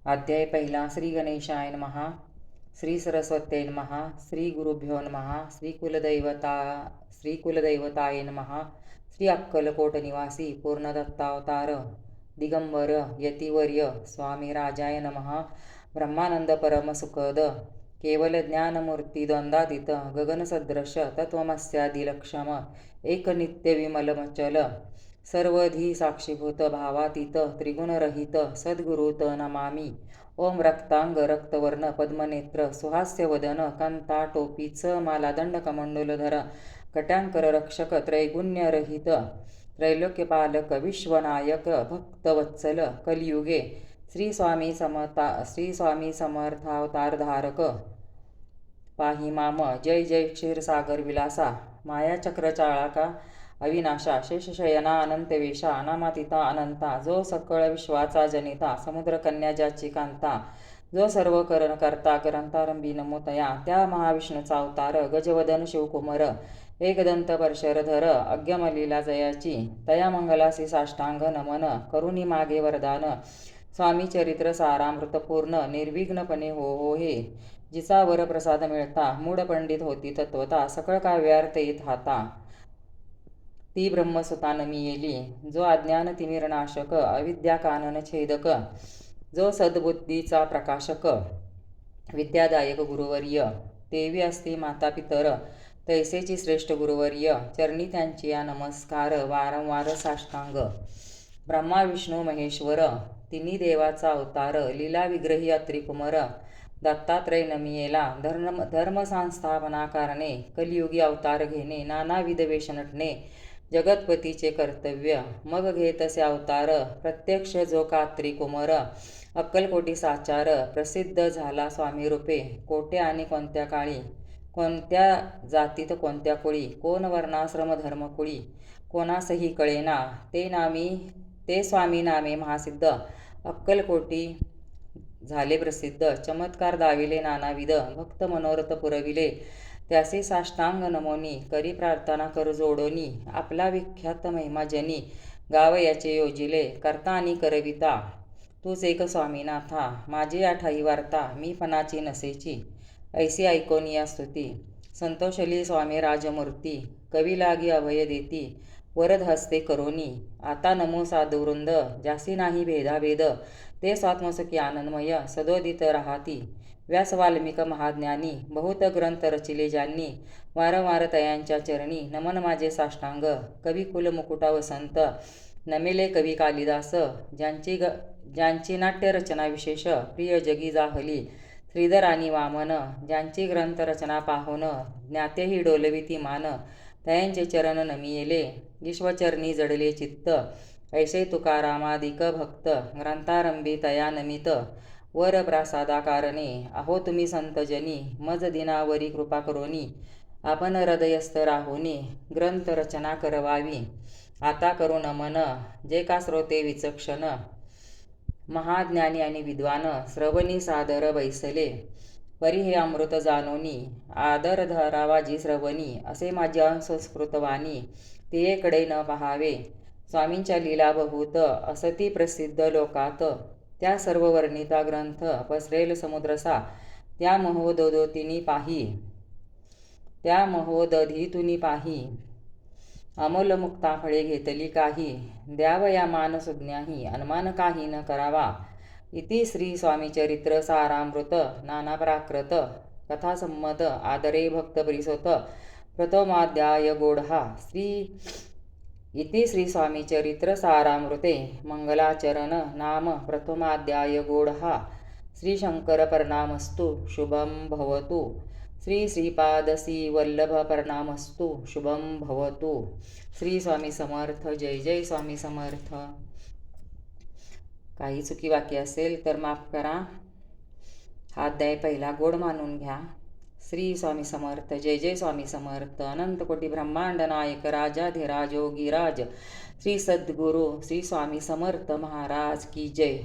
अध्याय पहिला. श्री गणेशाय नमः. श्री सरस्वत्यै नमः. श्री गुरुभ्यो नमः. श्री कुलदैवताय नमः. श्री अक्कलकोट निवासी पूर्णदत्तावतार दिगंबर यतिवर्य स्वामी राजाय नमः. ब्रह्मानंद परम सुखद केवल ज्ञानमूर्ती द्वंद्वातीत गगनसदृश तत्वमस्यादिलक्षम एक नित्य विमलमचल सर्वधी साक्षीभूत भावातीत त्रिगुणरहित सद्गुरुत नमामि. ओम रक्तांग रक्तवर्ण पद्मनेत्र सुहास्य वदन कांता टोपीच मालादंड कमंडलधर कट्यांकर रक्षक त्रैगुण्यरहित त्रैलोक्यपालक विश्वनायक भक्तवत्सल कलियुगे श्री स्वामी समर्थावतारधारक पाहि माम. जय जय क्षीरसागर विलासा मायाचक्र चाळाका अविनाशा शेषशयना अनंतवेशा अनामातीता अनंता जो सकळ विश्वाचा जनिता समुद्रकन्या ज्याची कांता जो सर्व करता ग्रंथारंभी नमोतया त्या महाविष्णूचा अवतार गजवदन शिवकुमार एकदंत परशरधर अज्ञमलीला जयाची तया मंगलासी साष्टांग नमन करुणी मागे वरदान स्वामी चरित्र सारामृतपूर्ण निर्विघ्नपणे हो हे जिचा वर प्रसाद मिळता मूढ पंडित होती तत्वता सकळ काव्यार्थ येत हाता ती ब्रह्मसुता नमियेली जो अज्ञान तिमिरनाशक अविद्या कानन छेदक जो सद्बुद्धीचा प्रकाशक विद्यादायक गुरुवर्य देवी असती माता पितर तैसेची श्रेष्ठ गुरुवर्य चरणी त्यांची या नमस्कार वारंवार साष्टांग. ब्रह्मा विष्णू महेश्वर तिन्ही देवाचा अवतार लीला विग्रही अत्रिकुमार दत्तात्रय नमियेला धर्म संस्थापना कारणे कलियुगी अवतार घेणे नानाविध वेश नटणे जगतपतीचे कर्तव्य मग घेतसे अवतार प्रत्यक्ष जो त्रिकुमार अक्कलकोटी साचार प्रसिद्ध झाला स्वामी रूपे कोटे आणि कोणत्या काळी कोणत्या जातीत कोणत्या कुळी कोण वर्णाश्रम धर्मकुळी कोणासही कळेना ते स्वामी नामे महासिद्ध अक्कलकोटी झाले प्रसिद्ध चमत्कार दाविले नानाविध भक्त मनोरथ पुरविले त्यासे साष्टांग नमोनी करी प्रार्थना कर जोडोनी आपला विख्यात महिमा जनी गाव याचे योजिले करता आणि करविता तूच एक स्वामीनाथा माझी आठाई वार्ता मी पणाची नसेची ऐसी ऐकोनिया स्तुती संतोषली स्वामी राजमूर्ती कवी लागी अभय देती वरद हस्ते करोनी आता नमो साधुवृंद जासी नाही भेदाभेद ते स्वात्मसुखी आनंदमय सदोदित राहाती व्यास वाल्मिक महाज्ञानी बहुत ग्रंथ रचिले ज्यांनी वारंवार तयांच्या चरणी नमन माझे साष्टांग कवी कुल मुकुटा वसंत नमिले कवी कालिदास ज्यांची नाट्य रचना विशेष प्रिय जगी जाहली श्रीधर आणि वामन ज्यांची ग्रंथ रचना पाहून ज्ञातेही डोलविती मान तयांचे चरण नमियेले ईश्वचरणी जडले चित्त ऐसे तुकारामादिक भक्त ग्रंथारंभी तया नमित वर प्रासादाकारणे अहो तुम्ही संतजनी मज दिनावरी कृपा करोनी आपण हृदयस्थ राहुनी ग्रंथ रचना करवावी आता करू नमन जे का श्रोते विचक्षण महाज्ञानी आणि विद्वान श्रवणी सादर बैसले परी हे अमृत जानोनी आदर धरावा जी श्रवणी असे माझ्या संस्कृतवाणी तियेकडे न पहावे स्वामींच्या लीला बहुत असती प्रसिद्ध लोकात त्या सर्व वर्णिता ग्रंथ पसरेल समुद्रसा त्या महोदधीतुनी पाही अमोल मुक्ता फळे घेतली काही द्यावया मान सुज्ञाही अनुमान काही न करावा. इति श्री स्वामी चरित्र सारामृत नाना प्राकृत कथासंमत आदरे भक्त परिसोत प्रथमाध्याय गोढा इति श्री स्वामी चरित्र सारामृते मंगलाचरण नाम प्रथमाध्याय गोढा. श्री शंकर प्रणामस्तु शुभम भवतु. श्री श्रीपादसी वल्लभ प्रणामस्तु शुभम भवतु. श्री स्वामी समर्थ. जय जय स्वामी समर्थ. काही चुकी वाक्य असेल तर माफ करा. हा अध्याय पहिला गोड मानून घ्या. श्री स्वामी समर्थ. जय जय स्वामी समर्थ. अनंत कोटी ब्रह्मांड नायक राजाधिराज योगीराज श्री सद्गुरु श्री स्वामी समर्थ महाराज की जय.